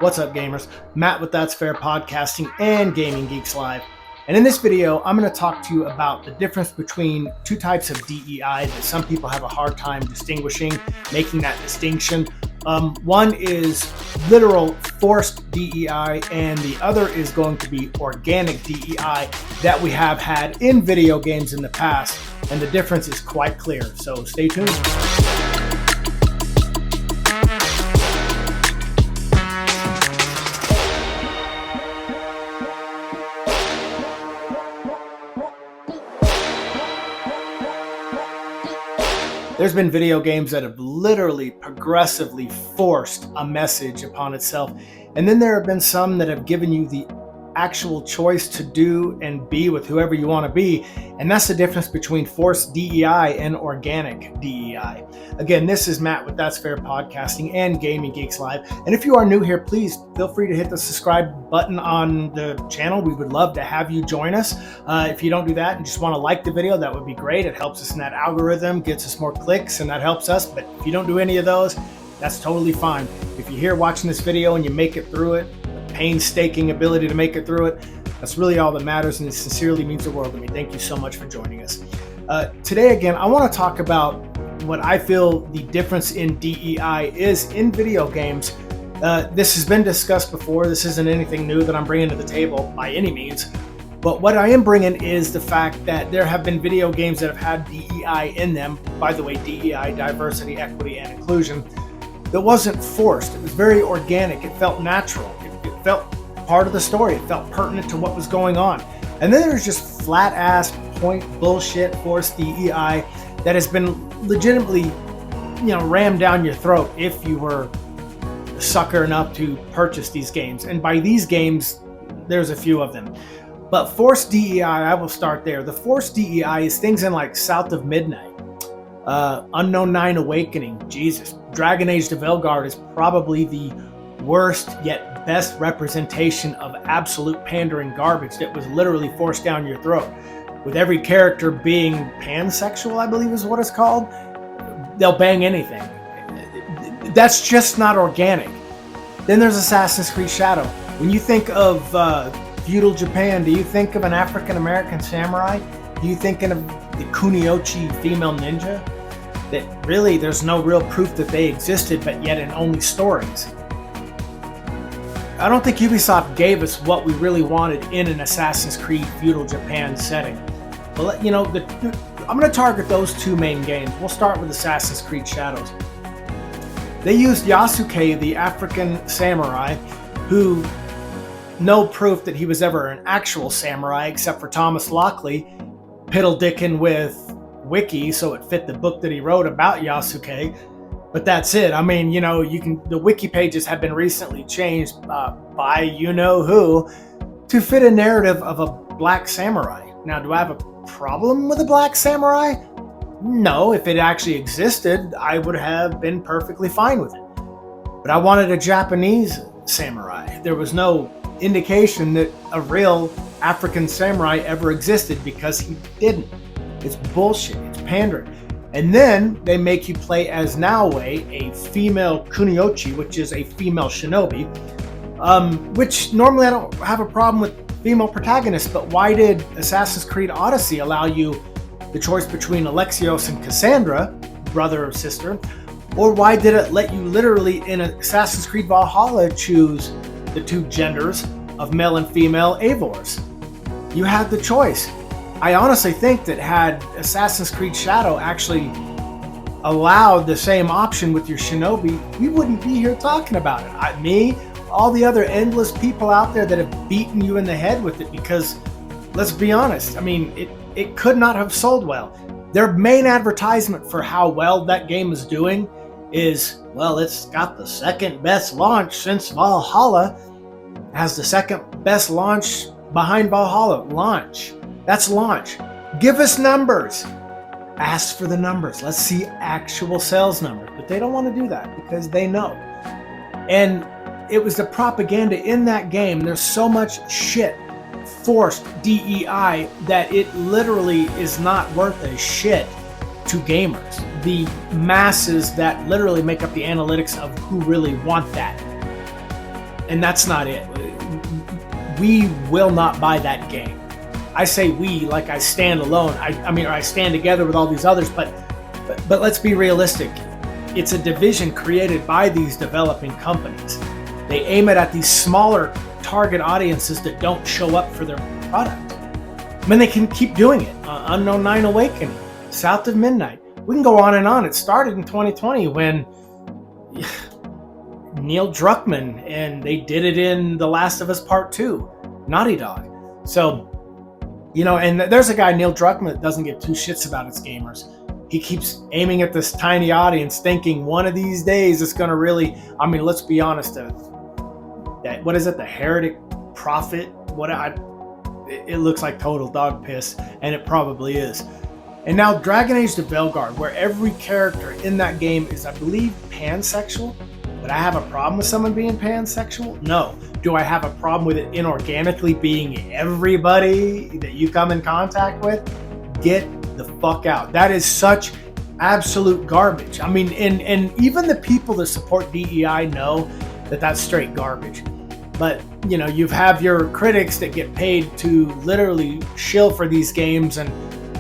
What's up, gamers? Matt with That's Fair Podcasting and Gaming Geeks Live. And in this video, I'm going to talk to you about the difference between two types of DEI that some people have a hard time distinguishing, making that distinction. One is literal forced DEI, and the other is going to be organic DEI that we have had in video games in the past. And the difference is quite clear. So stay tuned. There's been video games that have literally progressively forced a message upon itself. And then there have been some that have given you the actual choice to do and be with whoever you want to be. And that's the difference between forced DEI and organic DEI. Again, this is Matt with That's Fair Podcasting and Gaming Geeks Live. And if you are new here, please feel free to hit the subscribe button on the channel. We would love to have you join us. If you don't do that and just want to like the video, that would be great. It helps us in that algorithm, gets us more clicks, and that helps us. But if you don't do any of those, that's totally fine. If you're here watching this video and you make it through it, painstaking ability to make it through it, that's really all that matters, and it sincerely means the world to me. Thank you so much for joining us. Today, again, I want to talk about what I feel the difference in DEI is in video games. This has been discussed before. This isn't anything new that I'm bringing to the table by any means, but what I am bringing is the fact that there have been video games that have had DEI in them. By the way, DEI, diversity, equity, and inclusion, that wasn't forced. It was very organic. It felt natural. It felt part of the story. It felt pertinent to what was going on. And then there's just flat ass point bullshit forced DEI that has been legitimately, rammed down your throat if you were a sucker enough to purchase these games. And by these games, there's a few of them. But forced DEI, I will start there. The forced DEI is things in like South of Midnight, Unknown 9 Awakening, Jesus. Dragon Age to Veilguard is probably the worst yet best representation of absolute pandering garbage that was literally forced down your throat. With every character being pansexual, I believe is what it's called. They'll bang anything. That's just not organic. Then there's Assassin's Creed Shadow. When you think of feudal Japan, do you think of an African-American samurai? Do you think of the Kuniochi female ninja? That really there's no real proof that they existed, but yet in only stories. I don't think Ubisoft gave us what we really wanted in an Assassin's Creed feudal Japan setting. But I'm going to target those two main games. We'll start with Assassin's Creed Shadows. They used Yasuke, the African samurai, who no proof that he was ever an actual samurai except for Thomas Lockley piddle-dicking with Wiki, so it fit the book that he wrote about Yasuke. But that's it. I mean, the wiki pages have been recently changed by you-know-who to fit a narrative of a black samurai. Now, do I have a problem with a black samurai? No, if it actually existed, I would have been perfectly fine with it. But I wanted a Japanese samurai. There was no indication that a real African samurai ever existed because he didn't. It's bullshit. It's pandering. And then they make you play as Naoe, a female Kuniochi, which is a female shinobi, which normally I don't have a problem with female protagonists, but why did Assassin's Creed Odyssey allow you the choice between Alexios and Cassandra, brother or sister, or why did it let you literally in Assassin's Creed Valhalla choose the two genders of male and female Eivors? You had the choice. I honestly think that had Assassin's Creed Shadow actually allowed the same option with your shinobi, we wouldn't be here talking about it. All the other endless people out there that have beaten you in the head with it, because let's be honest, it could not have sold well. Their main advertisement for how well that game is doing is, well, it's got the second best launch since Valhalla. It has the second best launch behind Valhalla. Launch. That's launch. Give us numbers. Ask for the numbers. Let's see actual sales numbers. But they don't want to do that because they know. And it was the propaganda in that game. There's so much shit, forced DEI, that it literally is not worth a shit to gamers. The masses that literally make up the analytics of who really want that. And that's not it. We will not buy that game. I say we like I stand alone. Or I stand together with all these others, but let's be realistic. It's a division created by these developing companies. They aim it at these smaller target audiences that don't show up for their product. I mean, they can keep doing it. Unknown Nine Awakening, South of Midnight. We can go on and on. It started in 2020 when Neil Druckmann, and they did it in The Last of Us Part 2, Naughty Dog. So, and there's a guy, Neil Druckmann, that doesn't give two shits about its gamers. He keeps aiming at this tiny audience, thinking one of these days it's going to really, let's be honest, what is it, the Heretic Prophet? It looks like total dog piss, and it probably is. And now Dragon Age the Veilguard, where every character in that game is, I believe, pansexual. Would I have a problem with someone being pansexual? No. Do I have a problem with it inorganically being everybody that you come in contact with? Get the fuck out. That is such absolute garbage. And even the people that support DEI know that that's straight garbage. But, you have your critics that get paid to literally shill for these games and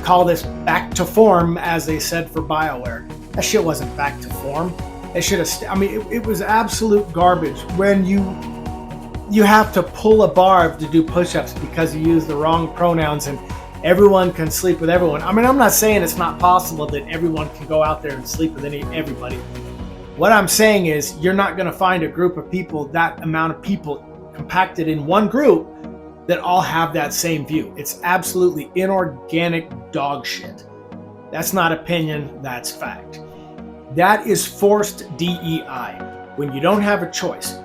call this back to form, as they said for BioWare. That shit wasn't back to form. It should have. It was absolute garbage when you have to pull a bar to do push-ups because you use the wrong pronouns and everyone can sleep with everyone. I'm not saying it's not possible that everyone can go out there and sleep with everybody. What I'm saying is you're not going to find a group of people, that amount of people compacted in one group, that all have that same view. It's absolutely inorganic dog shit. That's not opinion, that's fact. That is forced DEI. When you don't have a choice,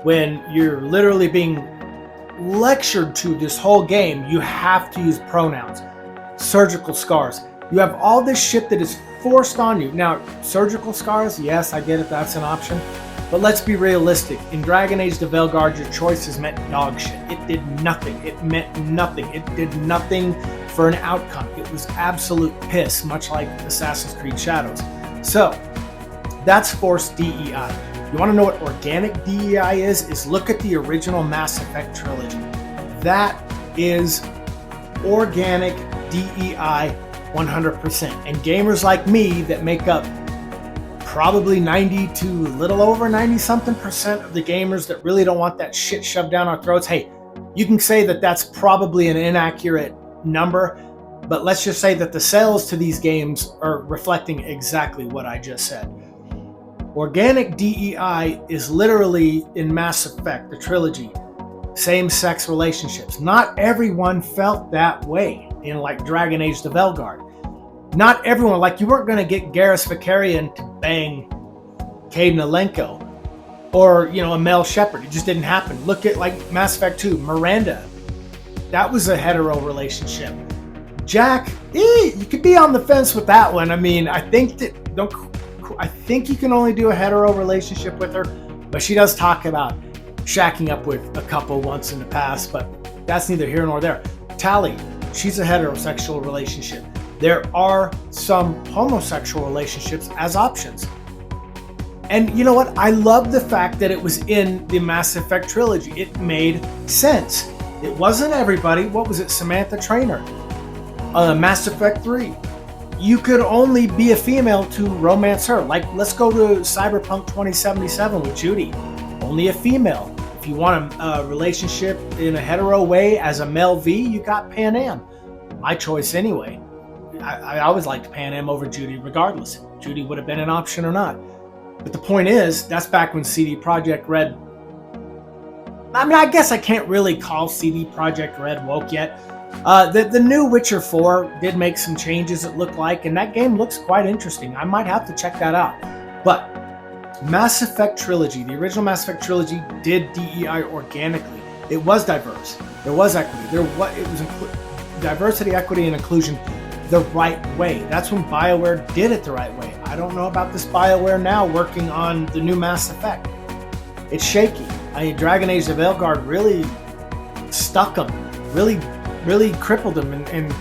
when you're literally being lectured to this whole game, you have to use pronouns, surgical scars. You have all this shit that is forced on you. Now, surgical scars, yes, I get it, that's an option. But let's be realistic. In Dragon Age the Veilguard, your choices meant dog shit. It did nothing. It meant nothing. It did nothing for an outcome. It was absolute piss, much like Assassin's Creed Shadows. So, that's forced DEI. You want to know what organic DEI is? Is look at the original Mass Effect trilogy. That is organic DEI 100%. And gamers like me that make up probably 90 to a little over 90-something% of the gamers that really don't want that shit shoved down our throats. Hey, you can say that that's probably an inaccurate number, but let's just say that the sales to these games are reflecting exactly what I just said. Organic DEI is literally in Mass Effect, the trilogy, same-sex relationships. Not everyone felt that way in like Dragon Age the Veilguard. Not everyone, like you weren't going to get Garrus Vakarian to bang Caden Alenko or, a Mel Shepherd. It just didn't happen. Look at like Mass Effect 2, Miranda. That was a hetero relationship. Jack, you could be on the fence with that one. I think you can only do a hetero relationship with her, but she does talk about shacking up with a couple once in the past, but that's neither here nor there. Tali, she's a heterosexual relationship. There are some homosexual relationships as options. And you know what? I love the fact that it was in the Mass Effect trilogy. It made sense. It wasn't everybody. What was it? Samantha Trainer. Mass Effect 3. You could only be a female to romance her. Like, let's go to Cyberpunk 2077 with Judy. Only a female. If you want a relationship in a hetero way as a male V, you got Pan Am. My choice anyway. I always liked Pan Am over Judy, regardless if Judy would have been an option or not. But the point is, that's back when CD Projekt Red... I guess I can't really call CD Projekt Red woke yet. The new Witcher 4 did make some changes, it looked like, and that game looks quite interesting. I might have to check that out. But Mass Effect Trilogy, the original Mass Effect Trilogy, did DEI organically. It was diverse. There was equity. It was diversity, equity, and inclusion the right way. That's when BioWare did it the right way. I don't know about this BioWare now working on the new Mass Effect. It's shaky. Dragon Age the Veilguard really stuck them, really crippled them, and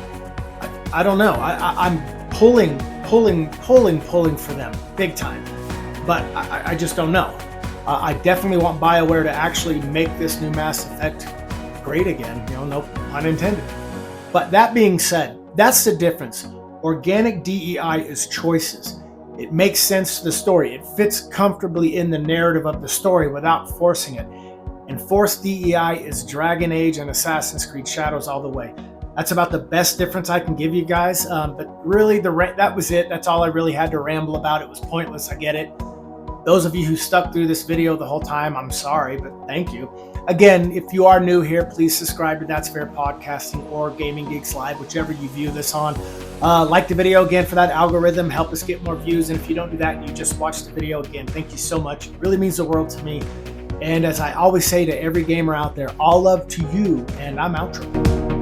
I don't know. I'm pulling for them big time, but I just don't know. I definitely want BioWare to actually make this new Mass Effect great again. No pun intended. But that being said, that's the difference. Organic DEI is choices. It makes sense to the story. It fits comfortably in the narrative of the story without forcing it. And forced DEI is Dragon Age and Assassin's Creed Shadows all the way. That's about the best difference I can give you guys. But really, that was it. That's all I really had to ramble about. It was pointless. I get it. Those of you who stuck through this video the whole time, I'm sorry, but thank you. Again, if you are new here, please subscribe to That's Fair Podcasting or Gaming Geeks Live, whichever you view this on. Like the video again for that algorithm, help us get more views. And if you don't do that and you just watch the video again, thank you so much. It really means the world to me. And as I always say to every gamer out there, all love to you, and I'm outro.